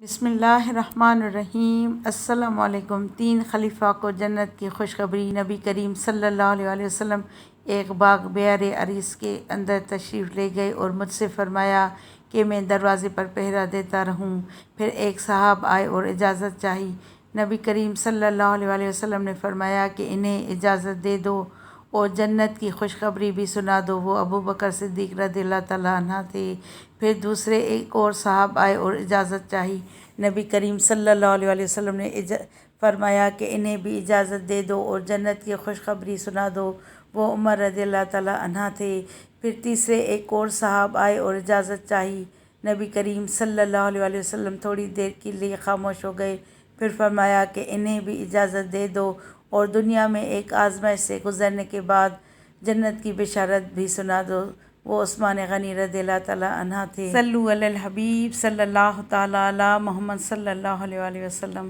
بسم اللہ الرحمن الرحیم۔ السلام علیکم۔ 3 خلیفہ کو جنت کی خوشخبری۔ نبی کریم صلی اللہ علیہ وسلم ایک باغ بیار عریس کے اندر تشریف لے گئے اور مجھ سے فرمایا کہ میں دروازے پر پہرا دیتا رہوں۔ پھر ایک صحاب آئے اور اجازت چاہی۔ نبی کریم صلی اللہ علیہ وسلم نے فرمایا کہ انہیں اجازت دے دو اور جنت کی خوشخبری بھی سنا دو۔ وہ ابوبکر صدیق رضی اللہ تعالیٰ عنہ تھے۔ پھر دوسرے ایک اور صاحب آئے اور اجازت چاہی۔ نبی کریم صلی اللہ علیہ وسلم نے فرمایا کہ انہیں بھی اجازت دے دو اور جنت کی خوشخبری سنا دو۔ وہ عمر رضی اللہ تعالیٰ عنہ تھے۔ پھر تیسرے ایک اور صاحب آئے اور اجازت چاہی۔ نبی کریم صلی اللہ علیہ وسلم تھوڑی دیر کے لیے خاموش ہو گئے، پھر فرمایا کہ انہیں بھی اجازت دے دو اور دنیا میں ایک آزمائش سے گزرنے کے بعد جنت کی بشارت بھی سنا دو۔ وہ عثمان غنی رضی اللہ تعالیٰ عنہ تھے۔ صلو علی الحبیب صلی اللہ تعالیٰ علی محمد صلی اللہ علیہ وسلم۔